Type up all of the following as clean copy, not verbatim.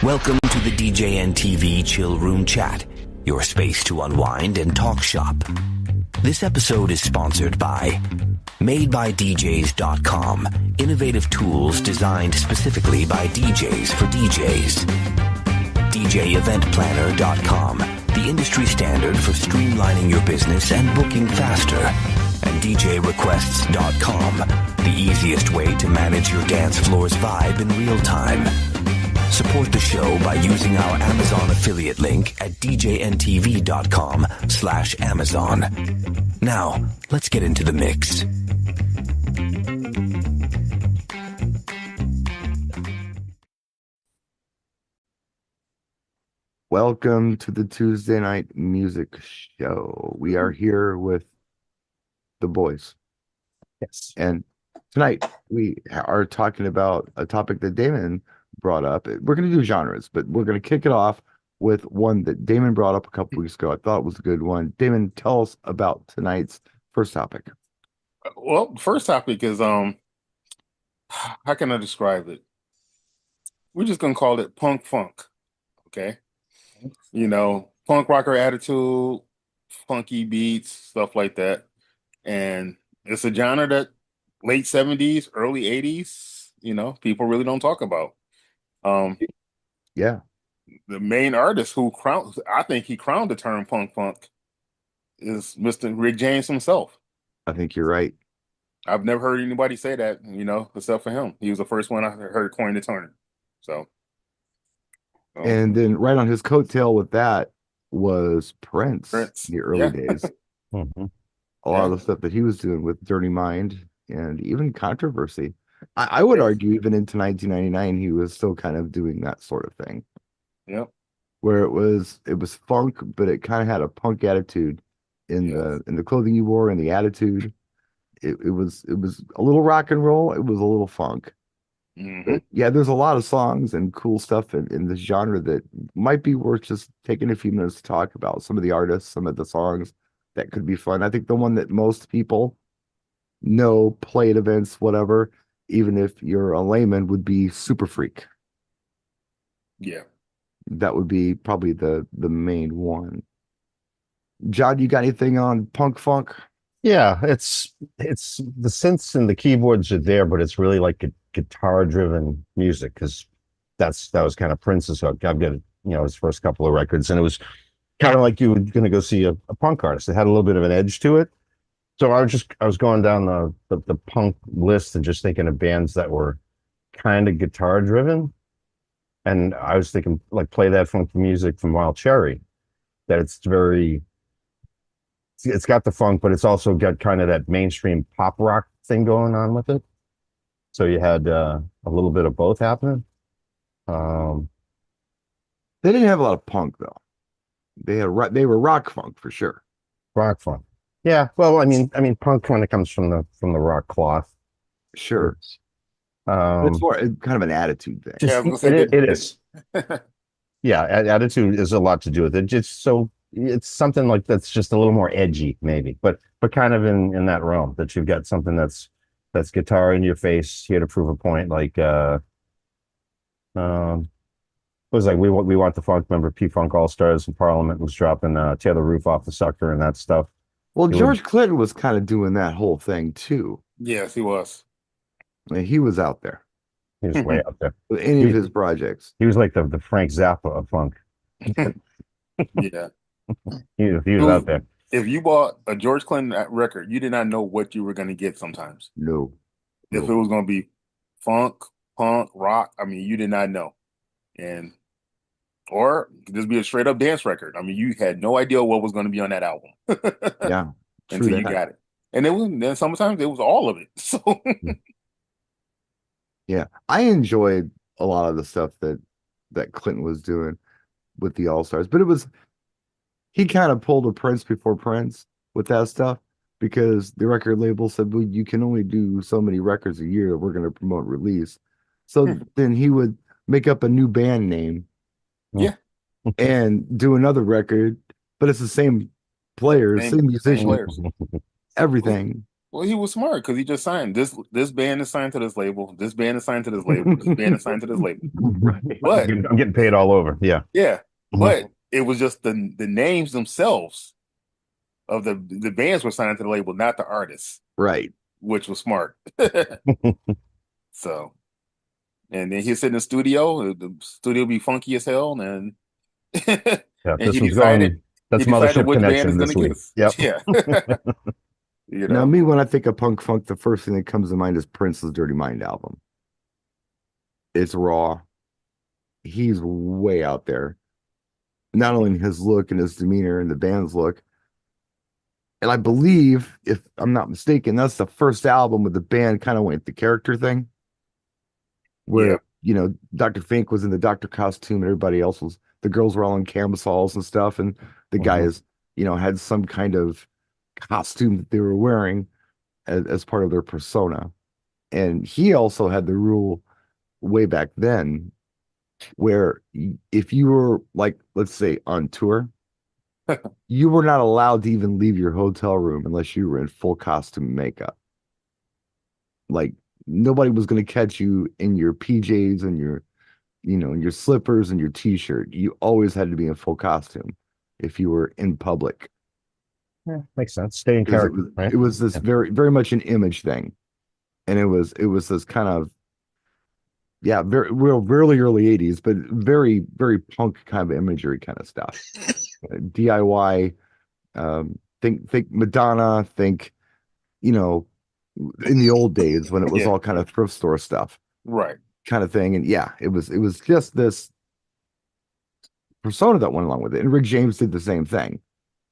Welcome to the DJNTV Chill Room Chat, your space to unwind and talk shop. This episode is sponsored by MadeByDJs.com, innovative tools designed specifically by DJs for DJs. DJEventPlanner.com, the industry standard for streamlining your business and booking faster. And DJRequests.com, the easiest way to manage your dance floor's vibe in real time. Support the show by using our Amazon affiliate link at DJNTV.com/Amazon. Now, let's get into the mix. Welcome to the Tuesday Night Music Show. We are here with the boys. Yes. And tonight we are talking about a topic that Damon brought up. We're going to do genres, but we're going to kick it off with one that Damon brought up a couple weeks ago. I thought it was a good one. Damon, tell us about tonight's first topic. Well, the first topic is how can I describe it? We're just gonna call it punk funk. Okay. You know, punk rocker attitude, funky beats, stuff like that. And it's a genre that late 70s, early 80s, people really don't talk about. Yeah. The main artist I think he crowned the term punk funk is Mr. Rick James himself. I think you're right. I've never heard anybody say that, except for him. He was the first one I heard coin the term. So, and then right on his coattail with that was Prince. In the early days. Mm-hmm. A lot of the stuff that he was doing with Dirty Mind and even Controversy. I would argue even into 1999, he was still kind of doing that sort of thing. Yep. Where it was funk, but it kind of had a punk attitude in the clothing you wore and the attitude. It was a little rock and roll. It was a little funk. Mm-hmm. But yeah, there's a lot of songs and cool stuff in this genre that might be worth just taking a few minutes to talk about. Some of the artists, some of the songs that could be fun. I think the one that most people know, play at events, whatever, even if you're a layman, would be Super Freak. Yeah. That would be probably the main one. John, you got anything on punk funk? Yeah, it's the synths and the keyboards are there, but it's really like guitar driven music, because that was kind of Prince's hook. I've got his first couple of records, and it was kind of like you were going to go see a punk artist. It had a little bit of an edge to it. So I was going down the punk list and just thinking of bands that were kind of guitar driven, and I was thinking like Play That Funky Music from Wild Cherry. That it's got the funk, but it's also got kind of that mainstream pop rock thing going on with it. So you had a little bit of both happening. They didn't have a lot of punk though. They were rock funk for sure. Rock funk. Yeah. Well, I mean punk when it comes from the rock cloth. Sure. It's more kind of an attitude thing. It is. Yeah, attitude is a lot to do with it. It's something like that's just a little more edgy, maybe, but kind of in that realm, that you've got something that's guitar in your face here to prove a point. Like it was like we want the funk. Remember P-Funk All Stars in Parliament was dropping Tear the Roof Off the Sucker and that stuff. Well, George Clinton was kind of doing that whole thing too. Yes, he was. I mean, he was out there. He was way out there with any of his projects. He was like the Frank Zappa of funk. Yeah. He was out there. If you bought a George Clinton record, you did not know what you were going to get sometimes. No. If it was going to be funk, punk, rock, I mean, you did not know. Or just be a straight up dance record. I mean, you had no idea what was going to be on that album. Yeah. Until you got it. And then sometimes it was all of it. So yeah. I enjoyed a lot of the stuff that Clinton was doing with the All-Stars, but he kind of pulled a Prince before Prince with that stuff, because the record label said, well, you can only do so many records a year. We're going to promote release. So then he would make up a new band name. Yeah. And do another record, but it's the same players, same musicians, everything. Well, he was smart because he just signed this band is signed to this label, this band is signed to this label, this band is signed to this label. Right. But I'm getting paid all over. Yeah. yeah, Mhm. but it was just the names themselves of the bands were signed to the label, not the artists, Right. which was smart. So, and then he'd sit in the studio. The studio be funky as hell, and Yeah. and This was going. That's he decided Mothership which band Connection is this going to get week. us. Yep. Yeah. You Now, know. me, when I think of punk funk, the first thing that comes to mind is Prince's Dirty Mind album. It's raw. He's way out there. Not only in his look and his demeanor and the band's look. And I believe, if I'm not mistaken, that's the first album where the band kind of went the character thing. Where, Yeah. you know, Dr. Fink was in the doctor costume and everybody else was, the girls were all in camisoles and stuff. And the guys, you know, had some kind of costume that they were wearing as part of their persona. And he also had the rule way back then where if you were, like, let's say on tour, you were not allowed to even leave your hotel room unless you were in full costume and makeup. Like, nobody was going to catch you in your PJs and your, you know, your slippers and your t-shirt. You always had to be in full costume if you were in public. Yeah, makes sense. Stay in Because character, right? it was this very, very much an image thing. And it was this kind of, yeah, very real, really early 80s, but very, very punk kind of imagery kind of stuff. DIY, think Madonna, think, you know, in the old days when it was Yeah. all kind of thrift store stuff. Right. Kind of thing. And yeah, it was just this persona that went along with it. And Rick James did the same thing.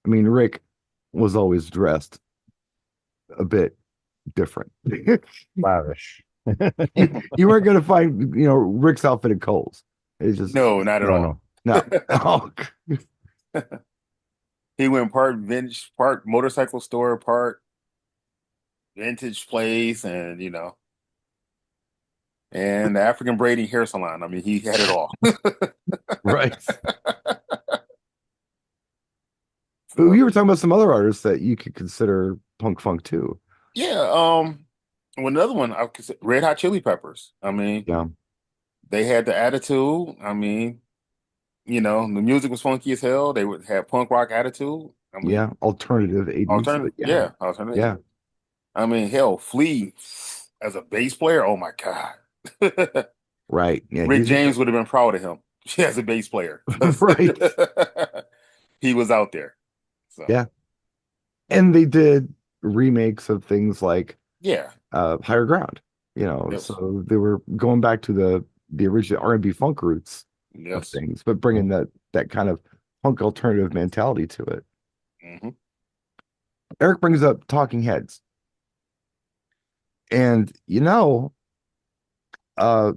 I mean, Rick was always dressed a bit different. Lavish. You weren't going to find, you know, Rick's outfit at Kohl's. It's just No, not at all. no. Oh, He went part vintage, part motorcycle store, part vintage place, and you know, and the African braiding hair salon. I mean, he had it all. right. But you were talking about some other artists that you could consider punk funk too. Yeah. Well, another one I could say, Red Hot Chili Peppers. I mean, Yeah. they had the attitude. I mean, you know, the music was funky as hell. They would have punk rock attitude. I mean, Yeah. Alternative 80s. alternative. But Yeah, alternative. Yeah. I mean, hell, Flea as a bass player. Oh my God. Right. Yeah. Rick James would have been proud of him as a bass player. Right. He was out there. So Yeah. And they did remakes of things like yeah. Higher Ground, you know. Yes. So they were going back to the original R&B funk roots of Yes. things, but bringing that kind of punk alternative mentality to it. Mm-hmm. Eric brings up Talking Heads. And you know,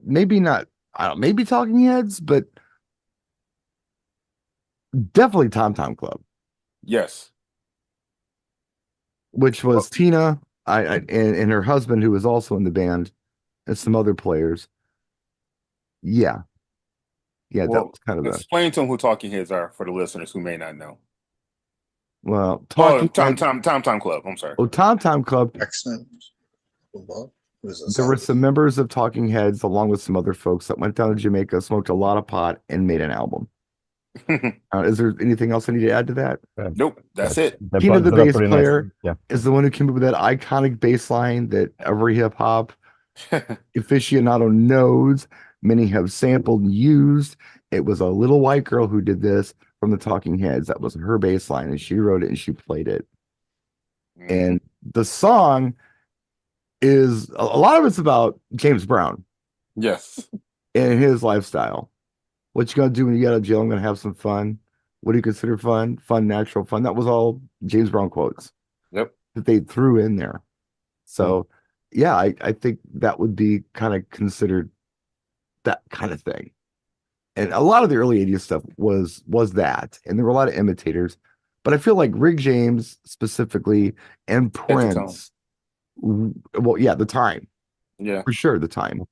maybe not, I don't, maybe Talking Heads, but definitely Tom Tom Club, Yes. which was Tina, and her husband, who was also in the band, and some other players. Yeah, that Well, was kind of explain to them who Talking Heads are for the listeners who may not know. well, Oh, Talking Tom Club. I'm sorry. Tom Tom Club. Accent. What is this? There were some members of Talking Heads, along with some other folks, that went down to Jamaica, smoked a lot of pot, and made an album. Is there anything else I need to add to that? Nope, that's it. That Tina, the buttons it up bass pretty player, nicely. Yeah. is the one who came up with that iconic bass line that every hip hop aficionado knows. Many have sampled and used. It was a little white girl who did this from the Talking Heads. That was her bass line, and she wrote it and she played it. And the song is a lot of it's about James Brown Yes. and his lifestyle. What you gonna do when you get out of jail? I'm gonna have some fun. What do you consider fun? Fun, natural fun. That was all James Brown quotes. Yep. That they threw in there. So yeah, I think that would be kind of considered that kind of thing. And a lot of the early 80s stuff was that. And there were a lot of imitators. But I feel like Rick James specifically and Prince, well, yeah, the time. Yeah. For sure, the time.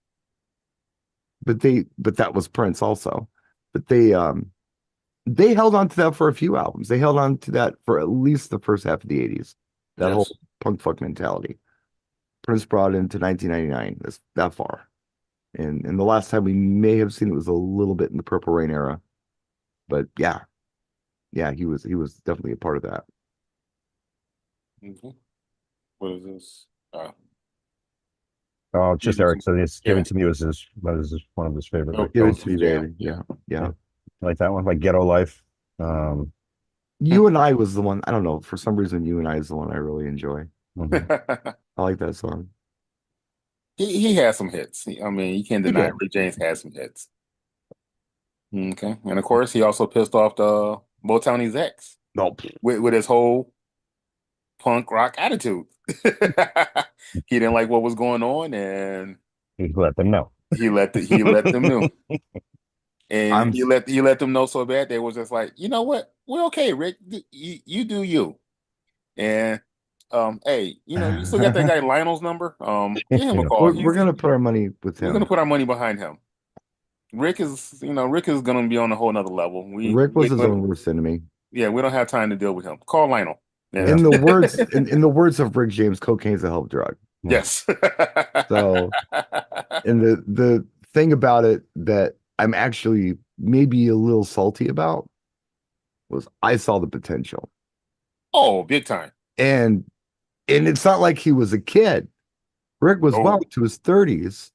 But that was Prince also. But they held on to that for a few albums. They held on to that for at least the first half of the 80s. That whole punk fuck mentality. Prince brought into 1999. That's that far. And the last time we may have seen it was a little bit in the Purple Rain era. But yeah, he was definitely a part of that. What is this? Oh, just Eric said it's Yeah. Given to Me was one of his favorite. Oh, Give it oh, to me, yeah. baby. Yeah. Like that one, like Ghetto Life. You and I was the one. I don't know. For some reason, You and I is the one I really enjoy. Mhm. I like that song. he has some hits. I mean, you can't He deny did. Rick James has some hits. Okay, and of course, he also pissed off the Motown execs No, with his whole punk rock attitude. He didn't like what was going on, and He let them know. he let them know, and I'm he let them know so bad they was just like, you know what, we're okay, Rick. You do you, and hey, you know, you still got that guy Lionel's number. Give him a Yeah. call. we're gonna put our money with We're him. gonna put our money behind him. Rick is gonna be on a whole nother level. Rick was his own worst enemy. Yeah, we don't have time to deal with him. Call Lionel. Yeah. In the words in the words of Rick James, cocaine's a help drug. Yes. So, and the thing about it that I'm actually maybe a little salty about was I saw the potential. Oh, big time. And it's not like he was a kid. Rick was well Oh. into his 30s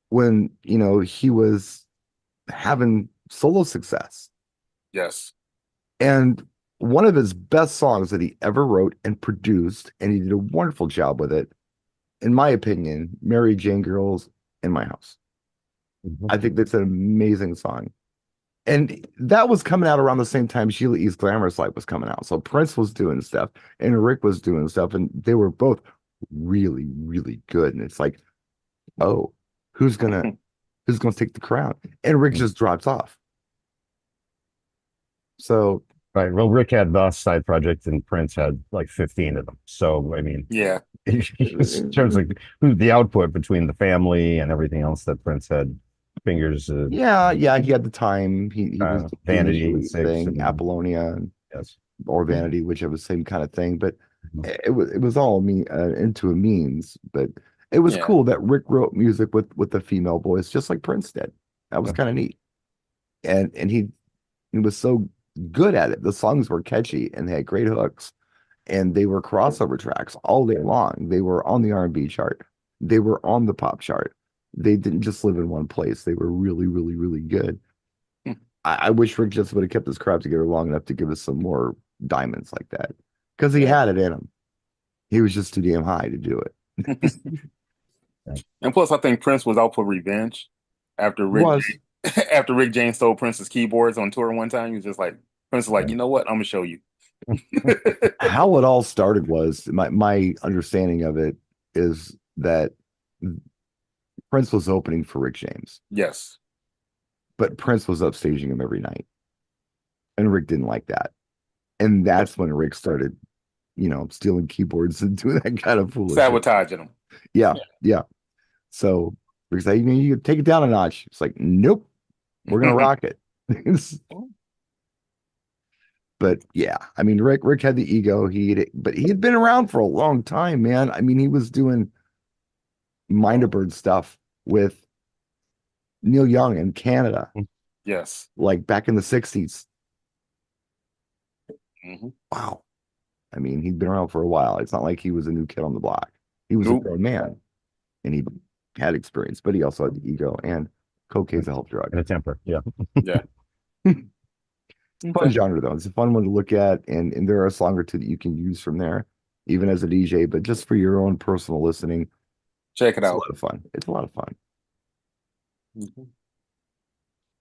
when, he was having solo success. Yes. And one of his best songs that he ever wrote and produced, and he did a wonderful job with it, in my opinion, Mary Jane Girls in My House. I think that's an amazing song. And that was coming out around the same time Sheila E.'s Glamorous Life was coming out. So Prince was doing stuff and Rick was doing stuff, and they were both really, really good. And it's like, oh, who's gonna take the crown? And Rick just drops off. So Right. Well, Rick had the side project and Prince had like 15 of them. So, I mean, Yeah. in terms of the output between the family and everything else that Prince had fingers. yeah, he had the time. He was Vanity doing thing, Apollonia, and, yes, or Vanity, whichever, same kind of thing. But Mhm. it was all into a means. But it was cool that Rick wrote music with the female voice, just like Prince did. That was kind of neat. And he was so good at it. The songs were catchy and they had great hooks, and they were crossover tracks all day long. They were on the R&B chart. They were on the pop chart. They didn't just live in one place. They were really, really, really good. I wish Rick just would have kept his crap together long enough to give us some more diamonds like that, because he had it in him. He was just too damn high to do it. And plus, I think Prince was out for revenge after after Rick James stole Prince's keyboards on tour one time. He was just like, Prince was like, you know what? I'm gonna show you. How it all started was my understanding of it is that Prince was opening for Rick James. Yes. But Prince was upstaging him every night. And Rick didn't like that. And that's when Rick started, stealing keyboards and doing that kind of foolish sabotaging him. Yeah. So Rick's like, you take it down a notch. It's like, nope, we're gonna rock it. But yeah, I mean, Rick had the ego. But he had been around for a long time, man. I mean, he was doing Minderbird stuff with Neil Young in Canada. Yes. Like back in the 60s. Mm-hmm. Wow. I mean, he'd been around for a while. It's not like he was a new kid on the block. He was a grown man, and he had experience, but he also had the ego, and cocaine's a help drug. And a temper. Yeah. Yeah. Fun genre, though. It's a fun one to look at, and there are a song or two that you can use from there, even as a DJ, but just for your own personal listening. Check it out. It's a lot of fun. It's a lot of fun. Mm-hmm.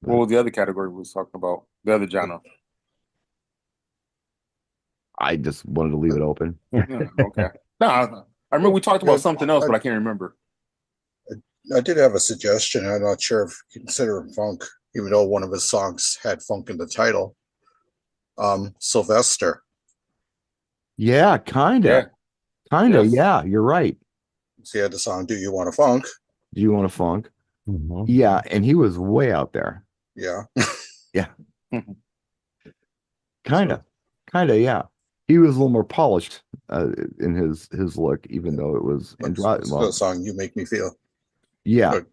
What was the other category we was talking about? The other genre. I just wanted to leave it open. Okay. No, I remember we talked about something else, but I can't remember. I did have a suggestion. I'm not sure if you consider him funk, even though one of his songs had funk in the title. Sylvester. Yeah, kinda. Yes. Yeah, you're right. So he had the song "Do You Want a Funk?" Do you want a funk? Mm-hmm. Yeah, and he was way out there. Yeah. Yeah. Kinda, yeah. he was a little more polished in his look, even though it was What's the song "You Make Me Feel"? yeah, But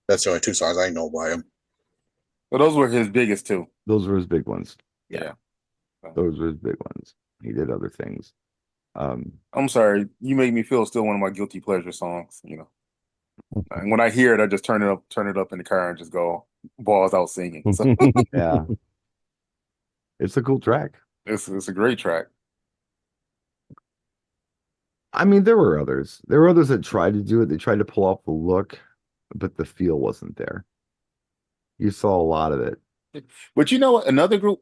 that's the only two songs I know by him. Well, those were his biggest too. those were his big ones. Yeah. Those were his big ones. He did other things. I'm sorry. You Make Me Feel is still one of my guilty pleasure songs, you know. And when I hear it, I just turn it up in the car and just go balls out singing. So Yeah, it's a cool track. it's a great track. I mean, there were others. There were others that tried to do it. They tried to pull off the look, but the feel wasn't there. You saw a lot of it. But you know what? Another group,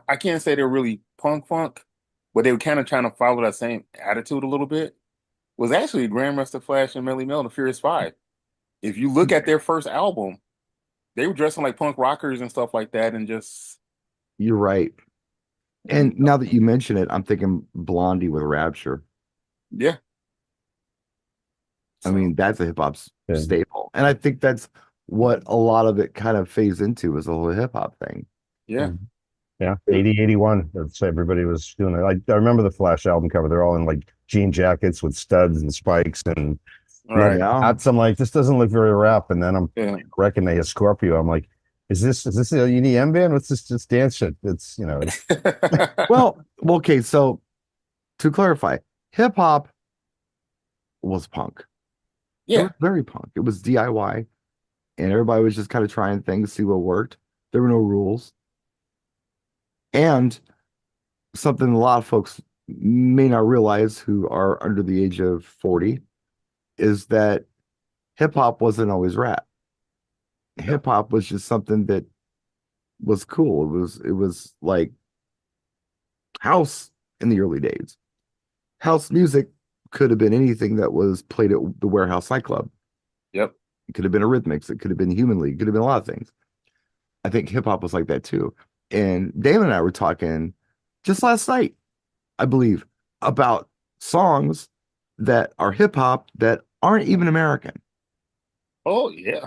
I can't say they're really punk funk, but they were kind of trying to follow that same attitude a little bit, was actually Grandmaster Flash and Melly Mel, the Furious Five. If you look at their first album, they were dressing like punk rockers and stuff like that, and just You're right. And now that you mention it, I'm thinking Blondie with Rapture. yeah. I mean, that's a hip hop Yeah. staple. And I think that's what a lot of it kind of phased into was the whole hip hop thing. Yeah. Yeah, 80, 81. That's everybody was doing it. I remember the Flash album cover. They're all in like jean jackets with studs and spikes and Right. Yeah. I'm like, this doesn't look very rap. And then I'm Yeah. reckoning a Scorpio. I'm like, is this an EDM band? What's this just dance shit? It's Well, okay, so to clarify, hip hop was punk. It yeah. was very punk. It was DIY, and everybody was just kind of trying things, see what worked. There were no rules. And something a lot of folks may not realize who are under the age of 40 is that hip hop wasn't always rap. Hip hop was just something that was cool. It was like house in the early days. House music could have been anything that was played at the Warehouse nightclub. Yep. It could have been a Rhythmics. It could have been Human League. It could have been a lot of things. I think hip hop was like that too. And Damon and I were talking just last night, I believe, about songs that are hip hop that aren't even American. Oh yeah.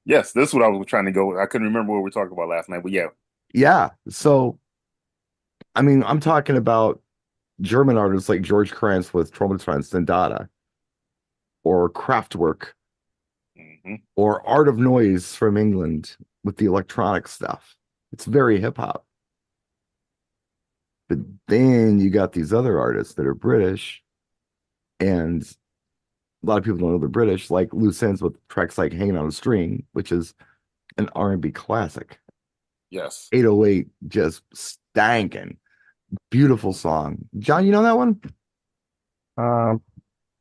Yes, this is what I was trying to go with. I couldn't remember what we were talking about last night, but yeah. Yeah. So, I mean, I'm talking about German artists like George Kranz with Transcended, or Kraftwerk, Mhm. or Art of Noise from England with the electronic stuff. It's very hip hop. But then you got these other artists that are British, and a lot of people don't know they're British, like Loose Ends with tracks like Hanging on a String, which is an R&B classic. Yes. 808 just stankin'. Beautiful song. John, you know that one?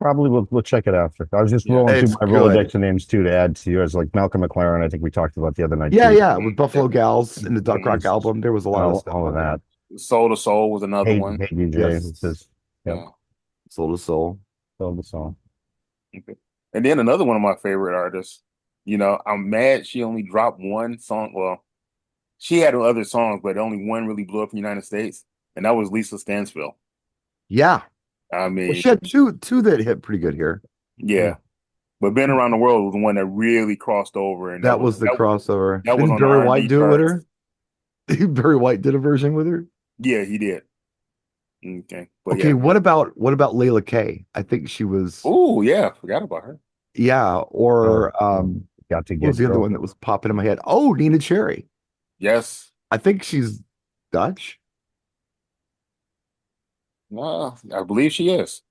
probably we'll check it after. I was just Yeah, rolling through it's my good. Rolodex of names too to add to yours, like Malcolm McLaren. I think we talked about the other night. Yeah, too. yeah, with Buffalo Gals and the Duck Rock Yes. album. There was a lot of stuff all on of there. that. Soul to Soul was another Hey, one. hey DJ, Yes. it's just Yeah. Soul to Soul. the song. Okay. And then another one of my favorite artists, you know, I'm mad she only dropped one song. Well, she had other songs, but only one really blew up in the United States, and that was Lisa Stansfield. Yeah. I Well, mean, she had two that hit pretty good here. yeah. But Been Around the World was the one that really crossed over, and That was the crossover. that was Didn't on the Barry R&B White do it with charts. her? Barry White did a version with her. Yeah, he did. Okay, but Okay, yeah. what about Layla K? I think she was Oh yeah, forgot about her. yeah, or Got to what get was the other Girl. one that was popping in my head? Oh, Nina Cherry. Yes. I think she's Dutch. No, I believe she is.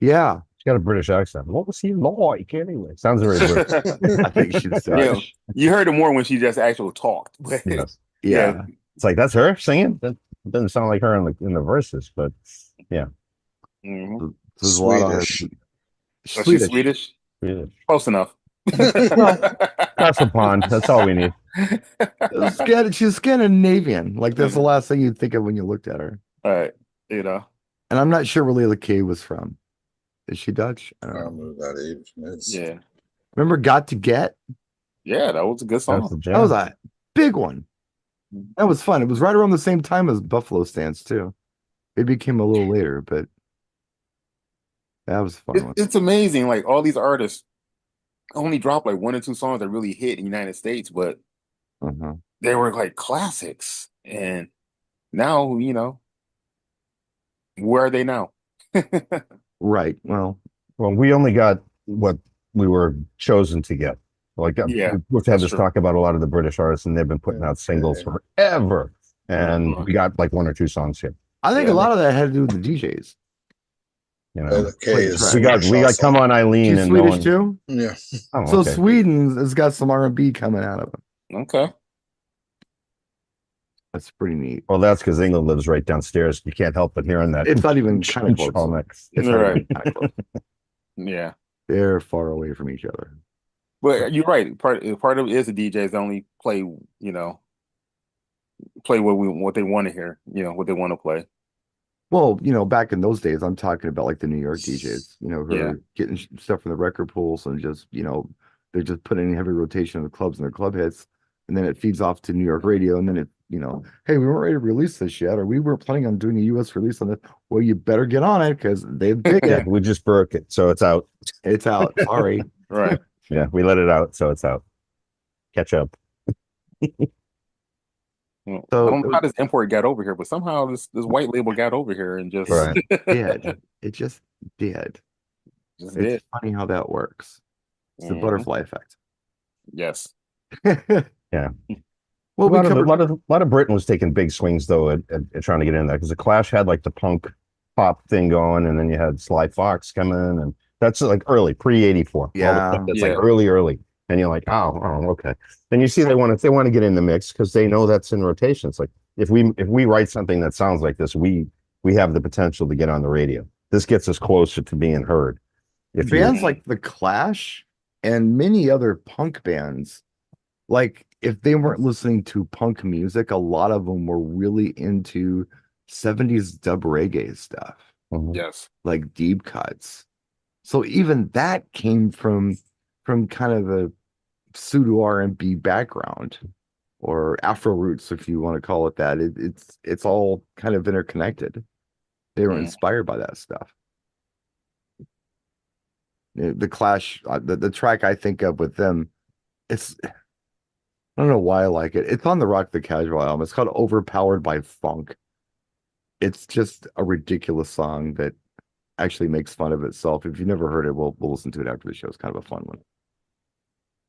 Yeah, She's got a British accent. What was he like anyway? Sounds very British. I think she's Yeah, Dutch. you heard it more when she just actually talked. But Yes. Yeah. It's like that's her singing. That doesn't sound like her in the verses, but yeah. Mhm. So there's a lot of Swedish. Oh, she's Swedish. Yeah. Close enough. That's the pond. That's all we need. She's Scandinavian. Like that's the last thing you'd think of when you looked at her. All right, you know. And I'm not sure where Layla K was from. Is she Dutch? I don't know. I'm that age. It's, Yeah, Remember Got to Get? yeah, that was a good That's song. the That was jam. a big one. That was fun. It was right around the same time as Buffalo Stance too. It became a little later, but that was a fun one. It's amazing. Like all these artists only dropped like one or two songs that really hit in the United States, but Uh-huh. they were like classics. And now, you know, Where are they now? Right. Well, Well, we only got what we were chosen to get. Like Yeah, we've had that's this true. talk about a lot of the British artists, and they've been putting out singles forever, and Mhm. we got like one or two songs here. I think Yeah, a lot of that had to do with the DJs. You know, The K Wait, is track. we got Swedish Come also. On Eileen, She's and no Swedish one. too. Yeah. Oh, So okay. Sweden has got some R&B coming out of it. Okay. That's pretty neat. Well, that's because England lives right downstairs. You can't help but hearing that. It's not even kind of close. all night. It's not Right. even kind of close. Yeah. They're far away from each other. But you're right. Part of it is the DJs only play, play what they want to hear, what they want to play. Well, back in those days, I'm talking about like the New York DJs, who Yeah. are getting stuff from the record pools and just, they're just putting in heavy rotation of the clubs and their club hits. And then it feeds off to New York radio. And then it, hey, we weren't ready to release this yet, or we weren't planning on doing a US release on this. Well, you better get on it because they've big Yeah, it. we just broke it, so it's out. It's out. Sorry. Right. Yeah, we let it out, so it's out. Catch up. Well, So I don't know how this import got over here, but somehow this white label got over here and just Right. did. It just did. just It's did. funny how that works. It's the Mhm. butterfly effect. Yes. Yeah. Well, a we lot, covered. of, a lot of Britain was taking big swings though at trying to get in there because the Clash had like the punk pop thing going, and then you had Sly Fox come in, and that's like early pre-84. Yeah. That's Yeah. like early, and you're like, oh, okay. Then you see they want to get in the mix because they know that's in rotation. It's like if we write something that sounds like this, we have the potential to get on the radio. This gets us closer to being heard. If Bands you, like The Clash and many other punk bands, like if they weren't listening to punk music, a lot of them were really into 70s dub reggae stuff, Mhm. Yes. like deep cuts. So even that came from kind of a pseudo R&B background, or Afro roots, if you want to call it that. It's all kind of interconnected. They were Mhm. inspired by that stuff. The Clash, the track I think of with them, it's I don't know why I like it. It's on the Rock the Casual album. It's called Overpowered by Funk. It's just a ridiculous song that actually makes fun of itself. If you've never heard it, we'll listen to it after the show. It's kind of a fun one.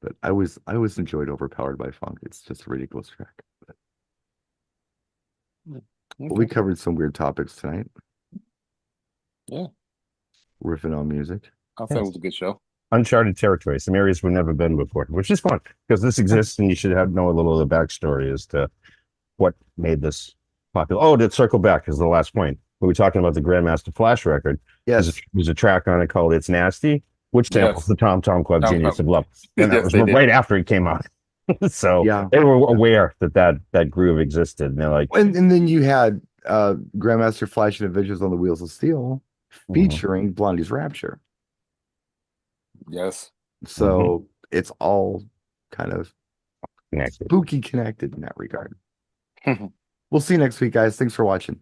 But I always enjoyed Overpowered by Funk. It's just a ridiculous track. But we Okay. covered some weird topics tonight. Yeah. Riffing on music. I'll say it was a good show. Uncharted territory, some areas we've never been before, which is fun because this exists, and you should know a little of the backstory as to what made this popular. Oh, to circle back is the last point. We were talking about the Grandmaster Flash record. Yes. There's a track on it called "It's Nasty," which samples Yes. the Tom Tom Club Tom Genius Tom. of Love, and that Yes, was they did. right after it came out. So Yeah. they were aware that groove existed, and they're like, And then you had Grandmaster Flash and Adventures on the Wheels of Steel featuring Blondie's Rapture. Yes. So it's all kind of connected. spooky connected in that regard. We'll see you next week, guys. Thanks for watching.